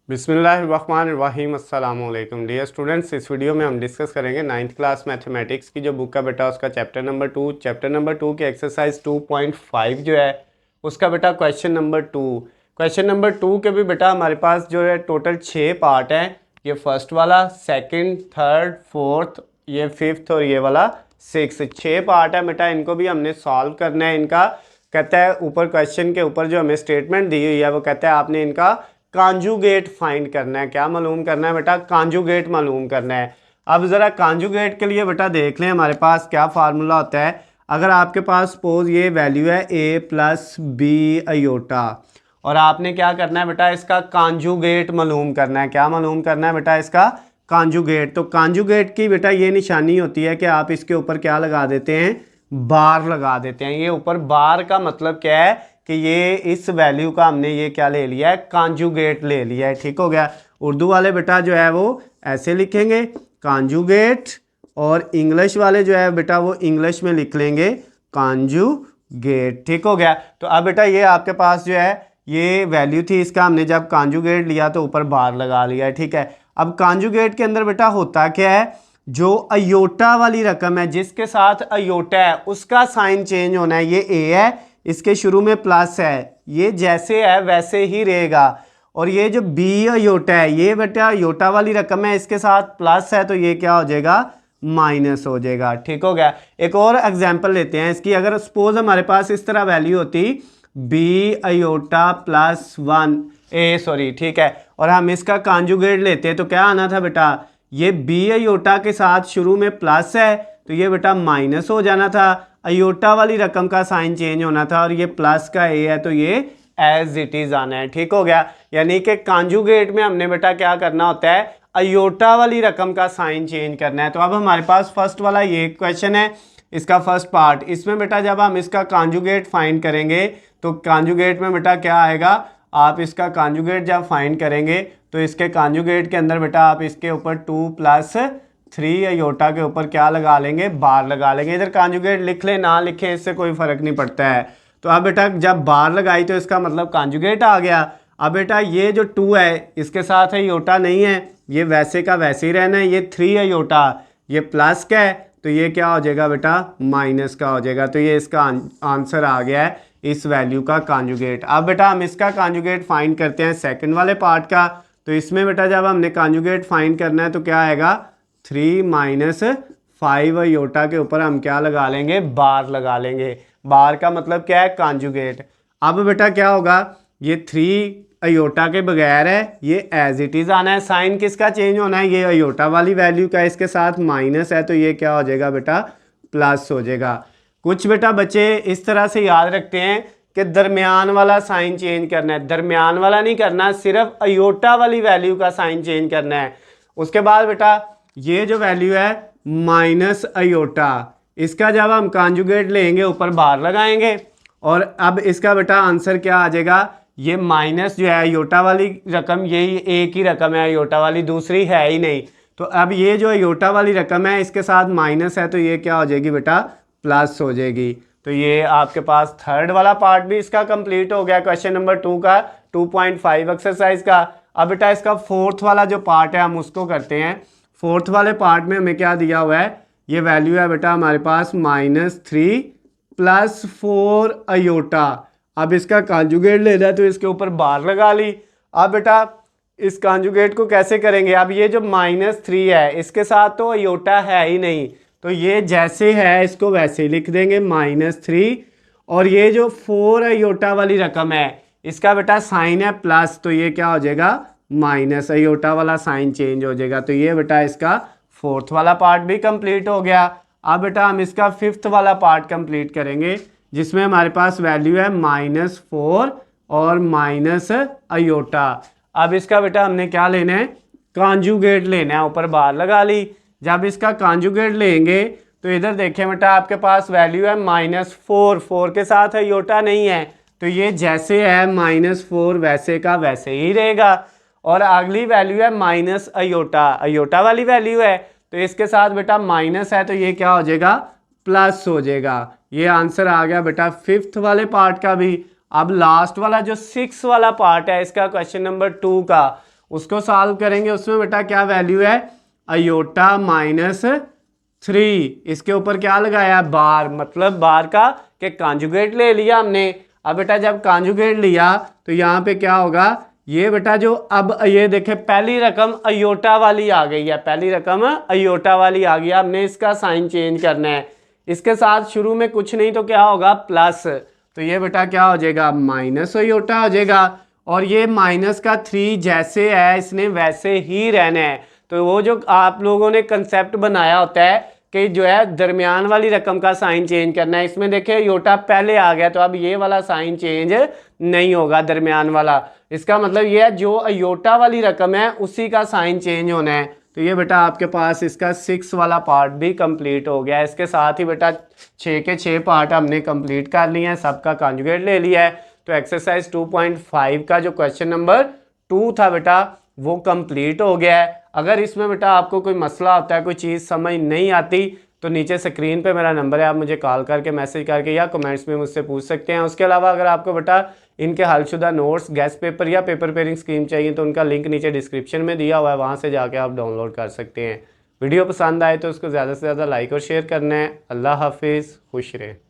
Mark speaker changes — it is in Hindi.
Speaker 1: बिस्मिल्लाहिर्रहमानिर्रहीम अस्सलाम वालेकुम डियर स्टूडेंट्स। इस वीडियो में हम डिस्कस करेंगे 9th क्लास मैथमेटिक्स की जो बुक का बेटा उसका चैप्टर नंबर 2 की एक्सरसाइज 2.5 जो है उसका बेटा क्वेश्चन नंबर 2 के भी बेटा हमारे पास जो है टोटल 6 पार्ट हैं। ये फर्स्ट वाला, सेकंड, थर्ड, फोर्थ, ये फिफ्थ और ये वाला 6, 6 पार्ट है बेटा। इनको भी हमने सॉल्व करना है। इनका कहता है ऊपर क्वेश्चन के ऊपर जो हमें स्टेटमेंट दी हुई है वो कहता है आपने इनका कॉन्जुगेट फाइंड करना है। क्या मालूम करना है बेटा? कॉन्जुगेट मालूम करना है। अब ज़रा कॉन्जुगेट के लिए बेटा देख लें हमारे पास क्या फार्मूला होता है। अगर आपके पास सपोज ये वैल्यू है a प्लस बी अयोटा और आपने क्या करना है बेटा? इसका कॉन्जुगेट मालूम करना है। क्या मालूम करना है बेटा? इसका कॉन्जुगेट। तो कॉन्जुगेट की बेटा ये निशानी होती है कि आप इसके ऊपर क्या लगा देते हैं? बार लगा देते हैं। ये ऊपर बार का मतलब क्या है कि ये इस वैल्यू का हमने ये क्या ले लिया है? कॉन्जुगेट ले लिया है। ठीक हो गया। उर्दू वाले बेटा जो है वो ऐसे लिखेंगे कॉन्जुगेट, और इंग्लिश वाले जो है बेटा वो इंग्लिश में लिख लेंगे कॉन्जुगेट। ठीक हो गया। तो अब बेटा ये आपके पास जो है ये वैल्यू थी, इसका हमने जब कॉन्जुगेट लिया तो ऊपर बार लगा लिया है। ठीक है। अब कॉन्जुगेट के अंदर बेटा होता क्या है? जो अयोटा वाली रकम है जिसके साथ अयोटा है उसका साइन चेंज होना है। ये ए है, इसके शुरू में प्लस है, ये जैसे है वैसे ही रहेगा। और ये जो बी अयोटा है ये बेटा अयोटा वाली रकम है, इसके साथ प्लस है तो ये क्या हो जाएगा? माइनस हो जाएगा। ठीक हो गया। एक और एग्जांपल लेते हैं इसकी। अगर सपोज हमारे पास इस तरह वैल्यू होती बी अयोटा प्लस 1 ठीक है, और हम इसका कॉन्जुगेट लेते हैं तो क्या आना था बेटा? ये बी अयोटा के साथ शुरू में प्लस है तो ये बेटा माइनस हो जाना था। अयोटा वाली रकम का साइन चेंज होना था और ये प्लस का ए है तो ये एज इट इज आना है। ठीक हो गया। यानी कि कॉन्जुगेट में हमने बेटा क्या करना होता है? अयोटा वाली रकम का साइन चेंज करना है। तो अब हमारे पास फर्स्ट वाला ये क्वेश्चन है, इसका फर्स्ट पार्ट। इसमें बेटा जब हम इसका कॉन्जुगेट फाइंड करेंगे तो कॉन्जुगेट में बेटा क्या आएगा? आप इसका कॉन्जुगेट जब फाइंड करेंगे तो इसके कॉन्जुगेट के अंदर बेटा आप इसके ऊपर 2 प्लस 3 अयोटा के ऊपर क्या लगा लेंगे? बार लगा लेंगे। इधर कॉन्जुगेट लिख ले ना लिखे इससे कोई फर्क नहीं पड़ता है। तो अब बेटा जब बार लगाई तो इसका मतलब कॉन्जुगेट आ गया। अब बेटा ये जो 2 है इसके साथ अयोटा नहीं है, ये वैसे का वैसे ही रहना है। ये 3 अयोटा ये प्लस का है तो ये क्या हो जाएगा बेटा? माइनस का हो जाएगा। तो ये इसका आंसर आ गया है इस वैल्यू का कॉन्जुगेट। अब बेटा हम इसका कॉन्जुगेट फाइंड करते हैं सेकंड वाले पार्ट का। तो इसमें बेटा जब हमने कॉन्जुगेट फाइंड करना है तो क्या आएगा? 3 माइनस 5 अयोटा के ऊपर हम क्या लगा लेंगे? बार लगा लेंगे। बार का मतलब क्या है? कॉन्जुगेट। अब बेटा क्या होगा? ये 3 अयोटा के बगैर है, ये एज इट इज आना है। साइन किसका चेंज होना है? ये अयोटा वाली वैल्यू का, इसके साथ माइनस है तो ये क्या हो जाएगा बेटा? प्लस हो जाएगा। कुछ बेटा बच्चे इस तरह से याद रखते हैं कि दरमियान वाला साइन चेंज करना है। दरमियान वाला नहीं करना, सिर्फ अयोटा वाली वैल्यू का साइन चेंज करना है। उसके बाद बेटा ये जो वैल्यू है माइनस अयोटा, इसका जब हम कॉन्जुगेट लेंगे ऊपर बार लगाएंगे और अब इसका बेटा आंसर क्या आ जाएगा? ये माइनस जो है अयोटा वाली रकम, यही एक ही रकम है अयोटा वाली, दूसरी है ही नहीं। तो अब ये जो अयोटा वाली रकम है इसके साथ माइनस है तो ये क्या हो जाएगी बेटा? प्लस हो जाएगी। तो ये आपके पास थर्ड वाला पार्ट भी इसका कंप्लीट हो गया क्वेश्चन नंबर 2 का 2.5 एक्सरसाइज का। अब बेटा इसका फोर्थ वाला जो पार्ट है हम उसको करते हैं। फोर्थ वाले पार्ट में हमें क्या दिया हुआ है? ये वैल्यू है बेटा हमारे पास -3 प्लस 4 अयोटा। अब इसका कॉन्जुगेट लेना है तो इसके ऊपर बार लगा ली। अब बेटा इस कॉन्जुगेट को कैसे करेंगे? अब ये जो -3 है इसके साथ तो अयोटा है ही नहीं तो ये जैसे है इसको वैसे ही लिख देंगे -3। और ये जो 4 अयोटा वाली रकम है इसका बेटा साइन है प्लस तो ये क्या हो जाएगा? माइनस। अयोटा वाला साइन चेंज हो जाएगा। तो ये बेटा इसका फोर्थ वाला पार्ट भी कंप्लीट हो गया। अब बेटा हम इसका फिफ्थ वाला पार्ट कंप्लीट करेंगे जिसमें हमारे पास वैल्यू है -4 और माइनस अयोटा। अब इसका बेटा हमने क्या लेना है? कॉन्जुगेट लेना है। ऊपर बार लगा ली। जब इसका कॉन्जुगेट लेंगे तो इधर देखें बेटा आपके पास वैल्यू है -4, 4 के साथ अयोटा नहीं है तो ये जैसे है -4 वैसे का वैसे ही रहेगा। और अगली वैल्यू है माइनस अयोटा, अयोटा वाली वैल्यू है तो इसके साथ बेटा माइनस है तो ये क्या हो जाएगा? प्लस हो जाएगा। ये आंसर आ गया बेटा फिफ्थ वाले पार्ट का भी। अब लास्ट वाला जो 6 वाला पार्ट है इसका क्वेश्चन नंबर 2 का, उसको सॉल्व करेंगे, उसमें बेटा क्या वैल्यू है, अयोटा -3, इसके ऊपर क्या लगाया, बार, मतलब बार का कि कॉन्जुगेट ले लिया हमने। अब बेटा जब कॉन्जुगेट लिया तो यहाँ पे क्या होगा, ये बेटा जो अब ये देखे पहली रकम अयोटा वाली आ गई है, पहली रकम अयोटा वाली आ गई, हमने इसका साइन चेंज करना है। इसके साथ शुरू में कुछ नहीं तो क्या होगा, प्लस, तो ये बेटा क्या हो जाएगा, माइनस अयोटा हो जाएगा। और ये -3 जैसे है इसने वैसे ही रहना है। तो वो जो आप लोगों ने कंसेप्ट बनाया होता है कि जो है दरमियान वाली रकम का साइन चेंज करना है, इसमें देखिए योटा पहले आ गया तो अब ये वाला साइन चेंज नहीं होगा दरमियान वाला। इसका मतलब ये है जो अयोटा वाली रकम है उसी का साइन चेंज होना है। तो ये बेटा आपके पास इसका 6 वाला पार्ट भी कंप्लीट हो गया है। इसके साथ ही बेटा 6 के 6 पार्ट हमने कंप्लीट कर लिए हैं, सबका कॉन्जुगेट ले लिया है। तो एक्सरसाइज 2.5 का जो क्वेश्चन नंबर 2 था बेटा वो कंप्लीट हो गया है। अगर इसमें बेटा आपको कोई मसला होता है, कोई चीज़ समझ नहीं आती, तो नीचे स्क्रीन पे मेरा नंबर है, आप मुझे कॉल करके मैसेज करके या कमेंट्स में मुझसे पूछ सकते हैं। उसके अलावा अगर आपको बेटा इनके हलशुदा नोट्स, गेस्ट पेपर या पेपर पेयरिंग स्कीम चाहिए तो उनका लिंक नीचे डिस्क्रिप्शन में दिया हुआ है, वहाँ से जाके आप डाउनलोड कर सकते हैं। वीडियो पसंद आए तो उसको ज़्यादा से ज़्यादा लाइक और शेयर करना है। अल्लाह हाफिज़, खुश रहें।